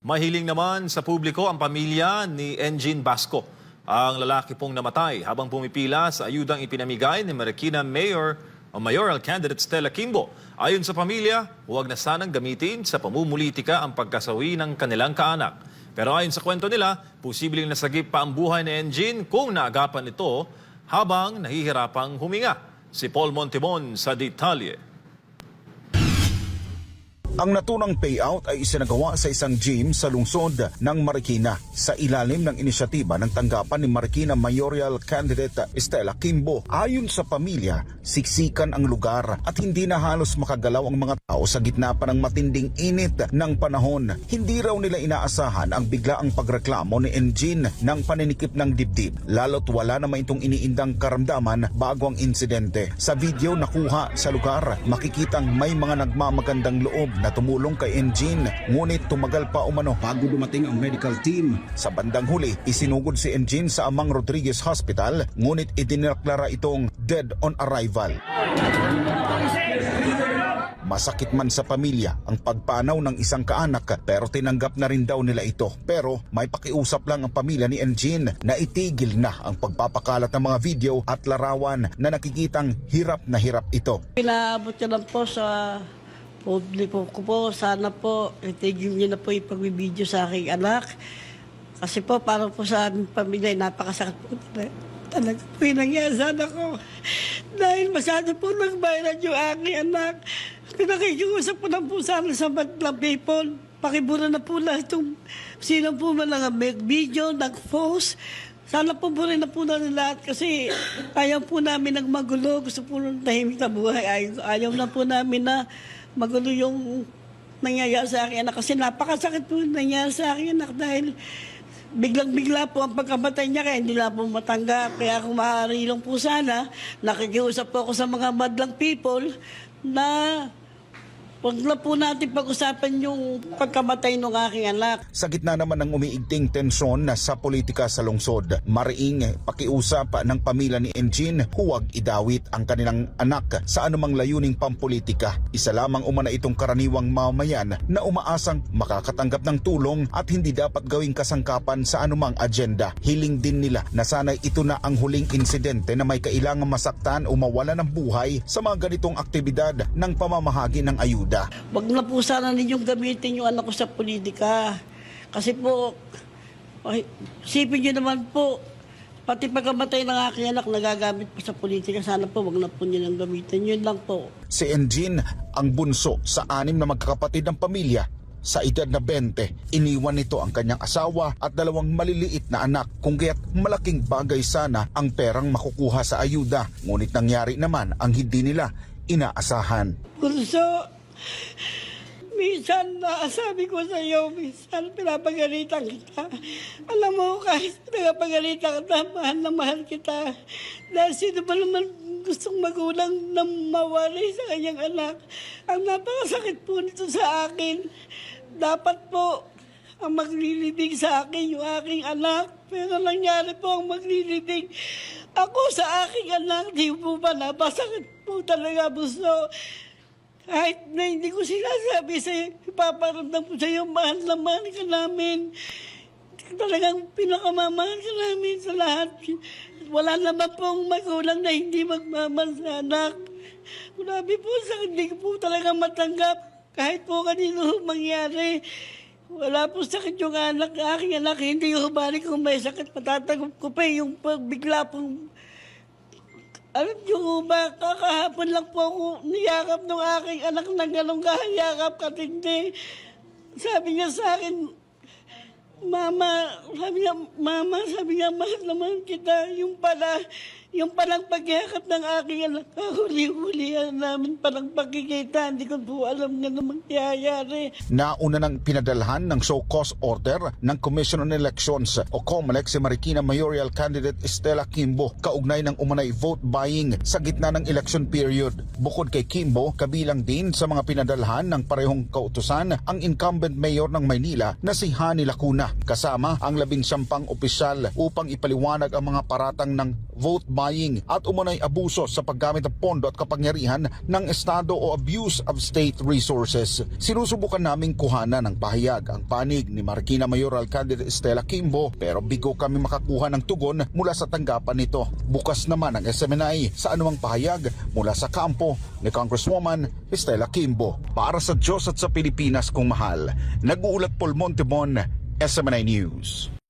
Mahiling naman sa publiko ang pamilya ni Engin Basco. Ang lalaki pong namatay habang pumipila sa ayudang ipinamigay ni Marikina Mayoral candidate Stella Kimbo. Ayon sa pamilya, huwag na sanang gamitin sa pamumulitika ang pagkasawi ng kanilang kaanak. Pero ayon sa kwento nila, posibleng nasagip pa ang buhay ni Engin kung naagapan ito habang nahihirapang huminga. Si Paul Montemon sa detalye. Ang natunang payout ay isinagawa sa isang gym sa lungsod ng Marikina sa ilalim ng inisyatiba ng tanggapan ni Marikina Mayoral candidate Stella Kimbo. Ayon sa pamilya, siksikan ang lugar at hindi na halos makagalaw ang mga tao sa gitna pa ng matinding init ng panahon. Hindi raw nila inaasahan ang biglaang pagreklamo ni Engin ng paninikip ng dibdib, lalo't wala naman itong iniindang karamdaman bago ang insidente. Sa video nakuha sa lugar, makikitang may mga nagmamagandang loob na tumulong kay Engin, ngunit tumagal pa umano bago dumating ang medical team. Sa bandang huli, isinugod si Engin sa Amang Rodriguez Hospital, ngunit idineklara itong dead on arrival. Masakit man sa pamilya ang pagpanaw ng isang kaanak, pero tinanggap na rin daw nila ito. Pero may pakiusap lang ang pamilya ni Engin na itigil na ang pagpapakalat ng mga video at larawan na nakikitang hirap na hirap ito. Pinaabot ko lang po sa publiko ko po, sana po itigil niyo na po yung pagbibideo sa aking anak. Kasi po para po sa aming pamilya, napakasakit po talaga po yung nangyari sa anak ko. Dahil masyado po nag-viral yung aking anak. Pinakikiusap po na po sana sa Madlang people. Pakibura na po lahat yung sino po man lang video, nag-post. Sana po burin na po na lahat kasi ayaw po namin nagmagulo. Gusto po ng tahimik na buhay. Ayaw na po namin na magulo yung nangyayari sa akin anak. Kasi napakasakit po yung nangyayari sa akin anak dahil biglang-bigla po ang pagkamatay niya kaya hindi na po matanggap. Kaya kung maaari lang po sana, nakikiusap po ako sa mga madlang people na huwag na po natin pag-usapan yung pagkamatay ng aking anak. Sa gitna naman ng umiigting tensyon na sa politika sa lungsod, mariing pakiusap ng pamilya ni Engin, huwag idawit ang kanilang anak sa anumang layuning pampolitika. Isa lamang umana itong karaniwang mamamayan na umaasang makakatanggap ng tulong at hindi dapat gawing kasangkapan sa anumang agenda. Hiling din nila na sana'y ito na ang huling insidente na may kailangang masaktan o mawala ng buhay sa mga ganitong aktibidad ng pamamahagi ng ayuda. Wag na po sana ninyong gamitin yung anak ko sa politika. Kasi po, isipin nyo naman po, pati pagkamatay ng aking anak nagagamit po sa politika. Sana po, wag na po nilang gamitin. Yun lang po. Si Engin, ang bunso sa 6 na magkakapatid ng pamilya. Sa edad na 20, iniwan nito ang kanyang asawa at 2 maliliit na anak, kung kaya't malaking bagay sana ang perang makukuha sa ayuda. Ngunit nangyari naman ang hindi nila inaasahan. Bunso, minsan sabi ko sa iyo, minsan pinapagalitan kita. Alam mo, kahit pinapagalitan kita, mahal na mahal kita. Dahil sino ba naman gustong magulang na mawalay sa kanyang anak? Ang napakasakit po nito sa akin. Dapat po ang maglilibing sa akin yung aking anak. Pero nangyari po ang maglilibing ako sa aking anak. Di po ba napasakit po talaga, Bunso? Kahit na hindi ko sinasabi sa'yo, ipaparamdam ko sa'yo, mahal na mahal ka namin. Talagang pinakamamahal ka namin sa lahat. Wala naman pong magulang na hindi magmamahal sa anak. Grabe po, hindi ko po talaga matanggap. Kahit po kanino mangyari. Wala po sakit yung anak, aking anak. Hindi ko balik kung may sakit. Matatanggap ko pa yung pagbigla pong... Alam niyo ba, kakahapon lang po ako niyakap ng aking anak na gano'ng kahayakap katindi. Sabi niya sa akin, Mama, sabi niya, mahal naman kita. Yung palang pagyakap ng aking anak, huli-hulihan namin palang pagkikita. Hindi ko po alam na namang kiyayari. Nauna nang pinadalhan ng show cause order ng Commission on Elections o COMELEC si Marikina Mayoral candidate Stella Kimbo kaugnay ng umunay vote buying sa gitna ng election period. Bukod kay Kimbo, kabilang din sa mga pinadalhan ng parehong kautusan ang incumbent mayor ng Maynila na si Hani Lacuna, kasama ang 19 opisyal upang ipaliwanag ang mga paratang ng vote buying at umunay abuso sa paggamit ng pondo at kapangyarihan ng Estado o abuse of state resources. Sinusubukan naming kuhanan ng pahayag ang panig ni Marikina Mayoral Candidate Stella Quimbo pero bigo kami makakuha ng tugon mula sa tanggapan nito. Bukas naman ang SMNI sa anumang pahayag mula sa kampo ni Congresswoman Stella Quimbo. Para sa Diyos at sa Pilipinas kong mahal, nag-uulat Paul Montemon, SMNI News.